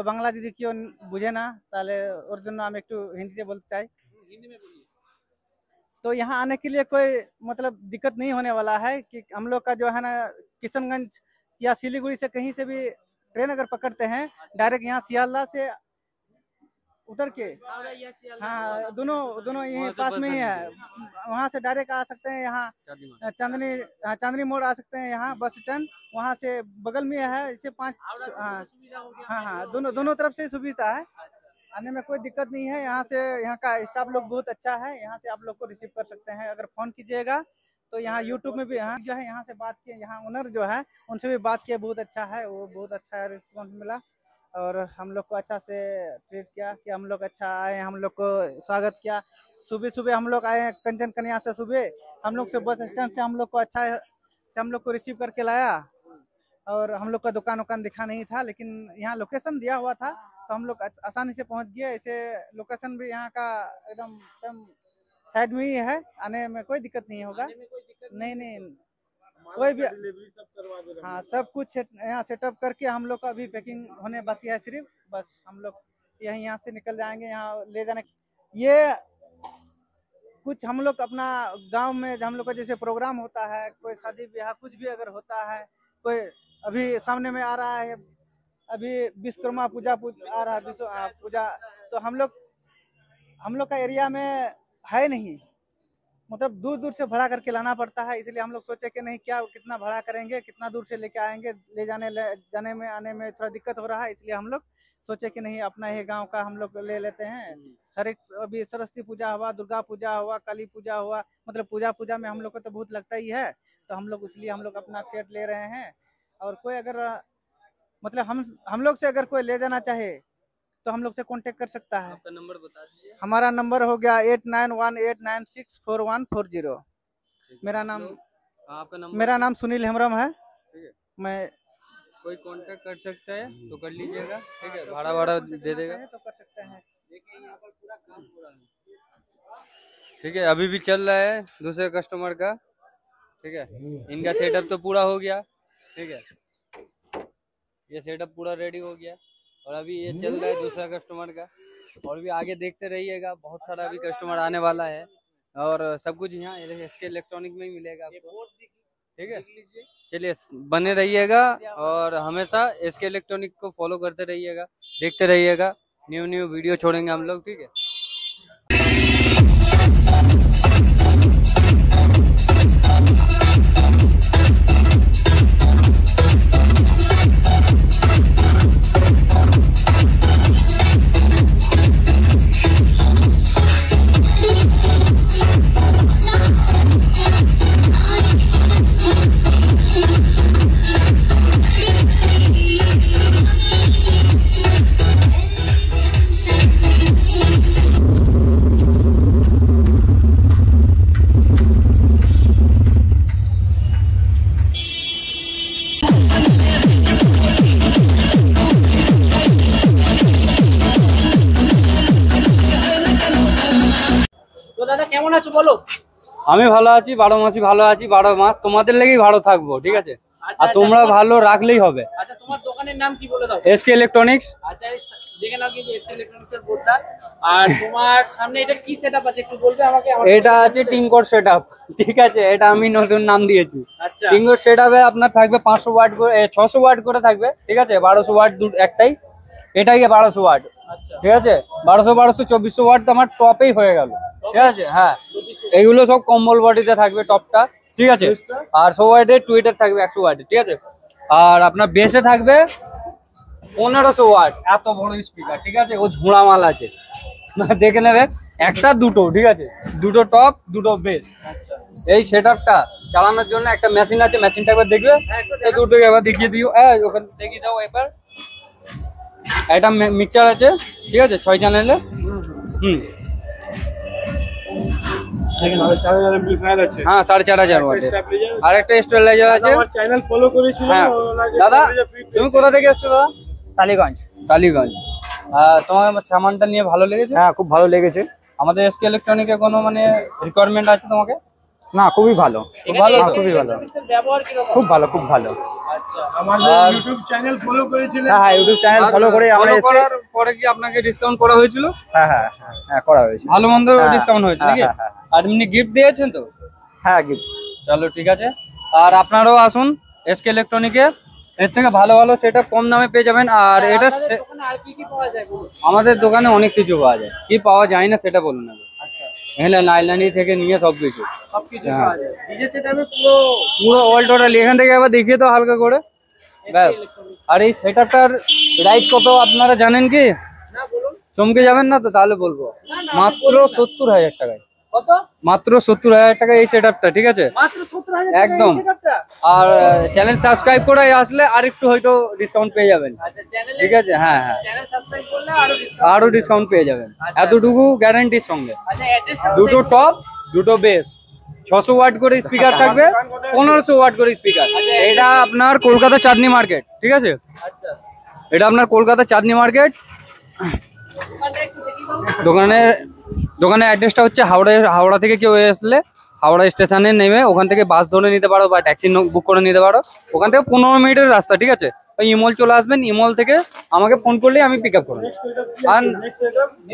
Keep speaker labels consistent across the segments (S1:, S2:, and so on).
S1: বাংলা যদি কেউ বুঝে না তাহলে ওর জন্য আমি একটু হিন্দিতে বলতে চাই।
S2: हिंदी में बोलिए।
S1: तो यहाँ आने के लिए कोई मतलब दिक्कत नहीं होने वाला है कि हम लोग का जो है ना किशनगंज या सिलीगुड़ी से कहीं से भी ट्रेन अगर पकड़ते हैं डायरेक्ट यहाँ सियालदह से उतर के, हाँ दोनों दोनों यही पास में ही है, वहाँ से डायरेक्ट आ सकते हैं यहाँ चांदनी मोड़ आ सकते हैं यहाँ बस स्टैंड, वहाँ से बगल में है इसे 5 हाँ दोनों तरफ से सुविधा है, आने में कोई दिक्कत नहीं है। यहाँ से यहाँ का स्टाफ लोग बहुत अच्छा है, यहाँ से आप लोग को रिसीव कर सकते हैं। अगर फोन कीजिएगा तो यहाँ यूट्यूब में भी यहाँ जो है यहाँ से बात किए, यहाँ ओनर जो है उनसे भी बात किए, बहुत अच्छा है, वो बहुत अच्छा रिस्पॉन्स मिला और हम लोग को अच्छा से ट्रीट किया कि हम लोग अच्छा आए, हम लोग को स्वागत किया। सुबह सुबह हम लोग आए कंचन कन्या से, सुबह हम लोग से बस स्टैंड से हम लोग को अच्छा से हम लोग को रिसीव करके लाया और हम लोग का दुकान उकान दिखा नहीं था, लेकिन यहाँ लोकेशन दिया हुआ था तो हम लोग आसानी से पहुँच गए। ऐसे लोकेशन भी यहाँ का एकदम साइड में ही है, आने में कोई दिक्कत नहीं होगा। नहीं कोई भी हाँ सब कुछ यहाँ सेटअप करके हम लोग का अभी पैकिंग होने बाकी है सिर्फ, बस हम लोग यहाँ से निकल जाएंगे। यहाँ ले जाने ये कुछ हम लोग अपना गांव में हम लोग का जैसे प्रोग्राम होता है, कोई शादी ब्याह कुछ भी अगर होता है, कोई अभी सामने में आ रहा है अभी विश्वकर्मा पूजा आ रहा है पूजा, तो हम लोग का एरिया में है नहीं, मतलब दूर दूर से भाड़ा करके लाना पड़ता है, इसलिए हम लोग सोचे कि नहीं क्या कितना भाड़ा करेंगे, कितना दूर से लेके आएंगे, ले जाने में आने में थोड़ा दिक्कत हो रहा है, इसलिए हम लोग सोचे कि नहीं अपना ही गांव का हम लोग ले लेते हैं। हर एक अभी सरस्वती पूजा हुआ, दुर्गा पूजा हुआ, काली पूजा हुआ, मतलब पूजा में हम लोग को तो बहुत लगता ही है, तो हम लोग इसलिए हम लोग अपना सेट ले रहे हैं। और कोई अगर मतलब हम लोग से अगर कोई ले जाना चाहे तो हम लोग से कांटेक्ट कर सकता है।
S2: आपका नंबर बता दीजिए।
S1: हमारा नंबर हो गया 8918964140। मेरा नाम सुनील हेम्ब्रम है। मैं
S2: कोई कांटेक्ट कर सकता है तो कर लीजिएगा, ठीक है, भाड़ा दे देगा
S1: तो कर सकते हैं।
S2: देखिए यहाँ पर पूरा काम हो रहा है, ठीक है, अभी भी चल रहा है दूसरे कस्टमर का, ठीक है, इनका सेटअप तो पूरा हो गया, ठीक है, ये सेटअप पूरा रेडी हो गया और अभी ये चल रहा है दूसरा कस्टमर का, और भी आगे देखते रहिएगा, बहुत सारा अभी कस्टमर आने वाला है और सब कुछ यहाँ SK इलेक्ट्रॉनिक में ही मिलेगा आपको, ठीक है। चलिए बने रहिएगा और हमेशा SK इलेक्ट्रॉनिक को फॉलो करते रहिएगा, देखते रहिएगा, न्यू वीडियो छोड़ेंगे हम लोग, ठीक है।
S3: কেমন আছো বলো?
S2: আমি ভালো আছি, 12 মাসই ভালো আছি, 12 মাস তোমাদের লেগেই ভালো থাকবো, ঠিক আছে, আর তোমরা ভালো রাখলেই হবে।
S3: আচ্ছা তোমার দোকানের নাম কি বলে দাও?
S2: SK electronics.
S3: আচ্ছা দেখে নাও কিন্তু SK ইলেকট্রনিক্স এর বোর্ডটা, আর তোমার সামনে এটা কি সেটআপ আছে একটু বলবে আমাকে?
S2: এটা আছে টিঙ্কর সেটআপ, ঠিক আছে, এটা আমি নতুন নাম দিয়েছি।
S3: আচ্ছা
S2: টিঙ্কর সেটআপে আপনার থাকবে 500 ওয়াট করে 600 ওয়াট করে থাকবে, ঠিক আছে, 1200 ওয়াট একটাই, এটাই 1200 ওয়াট,
S3: আচ্ছা
S2: ঠিক আছে, 1200 2400 ওয়াট তো আমার টপেই হয়ে গেল, ঠিক আছে। হ্যাঁ এইগুলো সব কম্বল বডিতে থাকবে টপটা, ঠিক আছে, আর 100 ওয়াটের টুইটার থাকবে 100 ওয়াটের, ঠিক আছে, আর আপনার বেসে থাকবে 1500 ওয়াট, এত বড় স্পিকার, ঠিক আছে, ও ঝুড়া মাল আছে, দেখে নেবে, একটা দুটো, ঠিক আছে, দুটো টপ দুটো বেস।
S3: আচ্ছা
S2: এই সেটআপটা চালানোর জন্য একটা মেশিন আছে, মেশিনটা একবার দেখবে, এই দুটো এবার দেখিয়ে দিও, ওখানে দেখিয়ে দাও এবার। একটা মিক্সচার আছে, ঠিক আছে, 6 চ্যানেলে, হ্যাঁ 4500 ওয়াটের, আর একটা স্টেবিলাইজার আছে।
S4: চ্যানেল ফলো করেছিল
S2: দাদা, তুমি কোথা থেকে এসছো দাদা?
S1: টালিগঞ্জ।
S2: তোমার সামানটা নিয়ে ভালো লেগেছে?
S1: হ্যাঁ খুব ভালো লেগেছে।
S2: আমাদের SK ইলেকট্রনিকে কোনো মানে রিকোয়ারমেন্ট আছে তোমাকে?
S4: না খুবই ভালো,
S3: ভালো
S4: খুবই ভালো,
S3: ব্যবহার কিরকম?
S4: খুব ভালো, খুব ভালো।
S3: আচ্ছা,
S5: আমাদের ইউটিউব চ্যানেল ফলো করেছিলেন?
S4: হ্যাঁ ইউটিউব চ্যানেল ফলো করে আমরা
S2: ফলো করার পরে কি আপনাকে ডিসকাউন্ট করা হয়েছিল?
S4: হ্যাঁ হ্যাঁ হ্যাঁ করা হয়েছে,
S2: ভালো মন্দ
S4: হ্যাঁ,
S2: ডিসকাউন্ট হয়েছে নাকি?
S4: হ্যাঁ, হ্যাঁ,
S2: আর এমনি গিফট দিয়েছেন তো?
S4: হ্যাঁ গিফট।
S2: চলো ঠিক আছে। আর আপনারাও আসুন এসকে ইলেকট্রনিকে, এর থেকে ভালো ভালো সেটা কম দামে পেয়ে যাবেন। আর এটা
S3: আপনাদের দোকানে আর কি কি পাওয়া যায় বলুন?
S2: আমাদের দোকানে অনেক কিছু পাওয়া যায়, কি পাওয়া যায় না সেটা বলুন আগে।
S3: আচ্ছা,
S2: এখানে লাইলানি থেকে নিয়ে সবকিছু
S3: সবকিছু
S2: হ্যাঁ।
S3: পাওয়া যায়। ডিজে সেটআপে পুরো
S2: পুরো অল টোটাল এখান থেকে আবার দেখিয়ে তো হালকা করে ব্যাস। আর এই সেটআপটার প্রাইস কত আপনারা জানেন কি?
S3: না বলুন।
S2: চমকে যাবেন না তো? তাহলে বলবো, মাত্র 70,000 টাকায়,
S3: কত?
S2: মাত্র 70,000 টাকা এই সেটআপটা, ঠিক আছে?
S3: মাত্র 70,000 টাকা
S2: একদম।
S3: এই সেটআপটা?
S2: আর চ্যানেল সাবস্ক্রাইব করে আসলে আর একটু হয়তো ডিসকাউন্ট পেয়ে যাবেন,
S3: আচ্ছা, চ্যানেলে
S2: ঠিক আছে? হ্যাঁ হ্যাঁ,
S3: চ্যানেল সাবস্ক্রাইব করলে আরো ডিসকাউন্ট।
S2: আরো ডিসকাউন্ট পেয়ে যাবেন, এতটুকু গ্যারান্টির সঙ্গে।
S3: আচ্ছা, অ্যাড্রেসটা
S2: দুটো টপ, দুটো বেস, 600 ওয়াট করে স্পিকার থাকবে, 1500 ওয়াট করে স্পিকার। এটা আপনার কলকাতা চাঁদনি মার্কেট, ঠিক আছে?
S3: আচ্ছা,
S2: এটা আপনার কলকাতা চাঁদনি মার্কেট।
S3: মানে একটু দেখি দাও।
S2: দোকানের অ্যাড্রেসটা হচ্ছে হাওড়া থেকে কেউ আসলে হাওড়া স্টেশনে নেমে ওখান থেকে বাস ধরে নিতে পারো বা ট্যাক্সি বুক করে নিতে পারো। ওখান থেকে 15 মিনিটের রাস্তা, ঠিক আছে? ওই ইমল চলে আসবেন, ইমল থেকে আমাকে ফোন করলেই আমি পিক আপ করবো। আর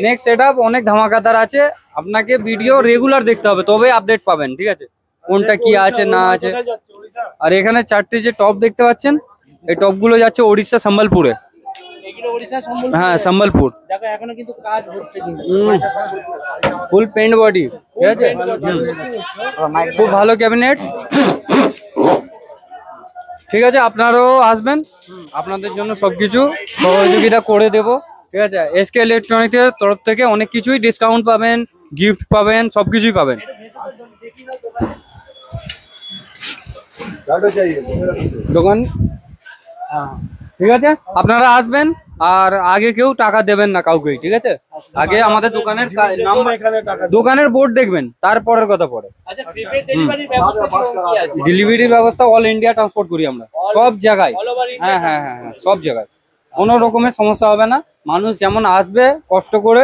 S2: নেক্সট সেটআপ অনেক ধামাকাদার আছে, আপনাকে ভিডিও রেগুলার দেখতে হবে তবে আপডেট পাবেন, ঠিক আছে? কোনটা কি আছে না আছে। আর এখানে 4টে যে টপ দেখতে পাচ্ছেন, এই টপগুলো যাচ্ছে ওড়িশা সম্বলপুরে।
S3: এগুলো ওড়িশা সম্বল।
S2: হ্যাঁ সম্বলপুর,
S3: দেখো এখনো কিন্তু কাজ হচ্ছে কিন্তু।
S2: ফুল পেন্ট বডি, ঠিক আছে? খুব ভালো ক্যাবিনেট, ঠিক আছে? আপনারাও আসবেন, আপনাদের জন্য সবকিছু সহযোগিতা করে দেবো, ঠিক আছে? এসকে ইলেকট্রনিক্সের তরফ থেকে অনেক কিছুই ডিসকাউন্ট পাবেন, গিফট পাবেন, সবকিছুই পাবেন। দোকান ঠিক আছে, আপনারা আসবেন। আর আগে কেউ টাকা দেবেন না কাউকে, ঠিক আছে? আগে আমাদের দোকানের দোকানের বোর্ড দেখবেন, তারপরের কথা পরে।
S3: আচ্ছা, প্রিপেড ডেলিভারির ব্যবস্থা কি আছে?
S2: ডেলিভারির ব্যবস্থা অল ইন্ডিয়া ট্রান্সপোর্ট করি আমরা, সব জায়গায়।
S3: অল ওভার
S2: হ্যাঁ হ্যাঁ হ্যাঁ হ্যাঁ, সব জায়গায় কোনো রকমের সমস্যা হবে না। মানুষ যেমন আসবে কষ্ট করে,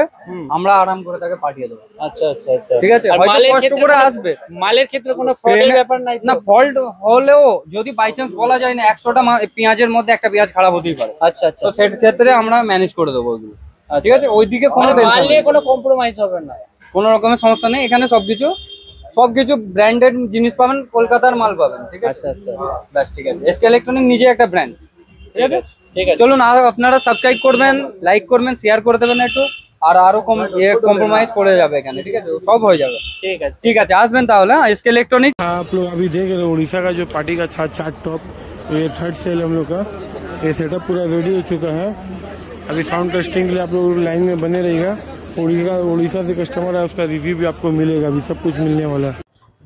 S2: আমরা আরাম করে তাকে পাঠিয়ে দেবো।
S3: আচ্ছা আচ্ছা আচ্ছা,
S2: ঠিক আছে?
S3: আর
S2: হয়তো
S3: মালের
S2: কষ্ট
S3: ক্ষেত্রে
S2: করে
S3: কোনো-
S2: আসবে,
S3: মালের ক্ষেত্রে কোনো ফল্টের
S2: ট্রেনে-
S3: ব্যাপার নাই তো?
S2: না ফল্ট হলেও যদি বাই চান্স বলা যায় না 100টা পেঁয়াজের মধ্যে একটা পেঁয়াজ খারাপ হতেই পারে,
S3: আচ্ছা আচ্ছা,
S2: তো সেই ক্ষেত্রে আমরা ম্যানেজ করে দেবো ওইগুলো, ঠিক আছে? ওইদিকে কোনো
S3: মাল
S2: টেনশন
S3: নিয়ে
S2: নেই,
S3: কোনো কম্প্রোমাইজ হবে না।
S2: কোনো রকমের সমস্যা নেই। এখানে সবকিছু ব্র্যান্ডেড জিনিস পাবেন, কলকাতার মাল পাবেন, ঠিক আছে?
S3: আচ্ছা আচ্ছা,
S2: ব্যাস, ঠিক আছে। এসকে ইলেকট্রনিক নিজে একটা ব্র্যান্ড, ঠিক আছে?
S3: ঠিক আছে।
S2: চলুন আপনারা সাবস্ক্রাইব করবেন, লাইক করবেন, শেয়ার করে দেবেন একটু, আর আরো কম্প্রোমাইজ করে যাবে এখানে, ঠিক আছে? সব হয়ে যাবে,
S3: ঠিক আছে।
S2: ঠিক আছে? আসবেন তাহলে এসকে ইলেকট্রনিক।
S5: आप लोग अभी देख रहे हो उड़ीसा का जो पार्टी का था चार्ट टॉप, ये थर्ड सेल हम लोग का। ये सेटअप पूरा रेडी हो चुका है, अभी साउंड टेस्टिंग के लिए आप लोग लाइन में बने रहिएगा। उड़ीसा से कस्टमर है, उसका रिव्यू भी आपको मिलेगा, अभी सब कुछ मिलने वाला है।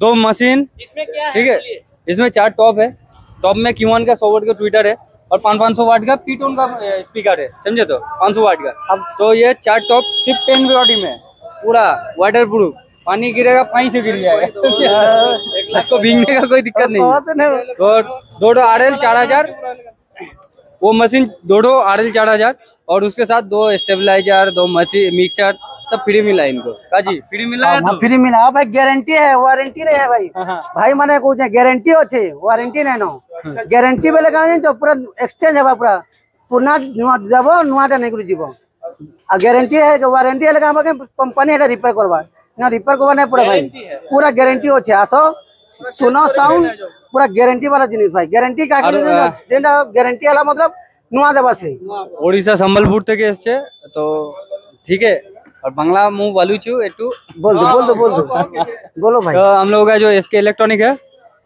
S2: 2 मशीन,
S3: इसमें क्या है?
S2: ठीक है?
S3: बोलिए।
S2: इसमें 4 टॉप है, टॉप में Q1 का 100 वाट का ट्विटर है और 500 वाट का पीटोन का स्पीकर है, समझे? तो 500 वाट का। अब तो ये 4 टॉप सिर्फ 10 बॉडी में, पूरा वाटर प्रूफ, पानी गिरेगा पानी से गिर जाएगा, इसको भीगने का कोई दिक्कत नहीं है। तो दो RL 4000, वो मशीन दो RL 4000 और उसके साथ 2 स्टेबलाइजर, 2 मशीन मिक्सर, सब फ्री मिला इनको। काजी फ्री मिला है तो?
S6: फ्री मिला भाई, ग्यारंटी है, वारंटी नहीं है भाई।
S2: हाँ, हाँ।
S6: भाई माने कुछ ग्यारंटी अच्छे, वारंटी नहीं नो। ग्यारंटी बेले कान तो पूरा एक्सचेंज है पूरा, पुना नुआ जाबो नुआटा नहीं करू जीवो। आ ग्यारंटी है कि वारंटी है लगा हमके कंपनी है रिपेयर करबा ना, रिपेयर करबा नहीं पूरा भाई, पूरा ग्यारंटी अच्छे। आसो सुनो साउंड पूरा ग्यारंटी वाला जिनिस भाई, ग्यारंटी का जेंडा ग्यारंटी वाला मतलब नुआ देबा से।
S2: ওড়িশা সম্বলপুর থেকে এসছে তো, ঠিক है? और बांग्ला मुंह वालू छू একটু
S6: बोल दो बोलो भाई।
S2: तो हम लोगों का जो एसके इलेक्ट्रॉनिक है,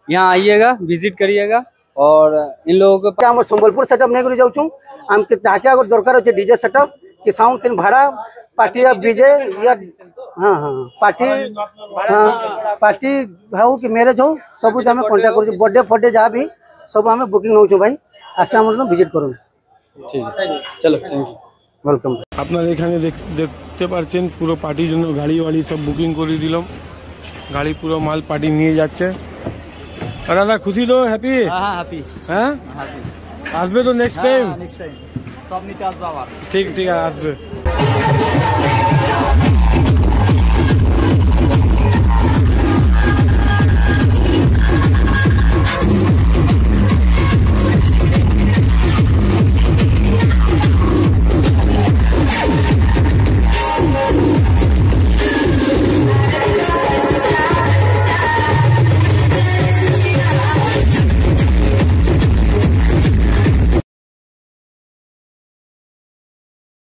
S2: यहाँ आइएगा, विजिट करिएगा। और इन लोगों को
S6: हम संबलपुर सेटअप नहीं कर जाऊँ, हम जाके अगर दरकार हो डीजे सेटअप कि साउंड किन भाड़ा पार्टी या डीजे या हाँ हाँ पार्टी, हाँ पार्टी हो कि मैरिज हो सब कुछ हमें कॉन्टैक्ट करो, बर्थडे फर्डे जहाँ भी सब हमें बुकिंग नौ भाई, आसे हम विजिट करूँ।
S2: ठीक है, चलो थैंक यू,
S6: वेलकम।
S5: আপনারা এখানে দেখতে পাচ্ছেন পুরো পার্টির জন্য গাড়ি ওয়াড়ি সব বুকিং করে দিলাম, গাড়ি পুরো মাল পার্টি নিয়ে যাচ্ছে। আর দাদা খুশি তো? হ্যাপি? হ্যাঁ আসবে তো নেক্সট টাইম?
S1: সব নিতে আসবো আবার।
S5: ঠিক ঠিক আসবে।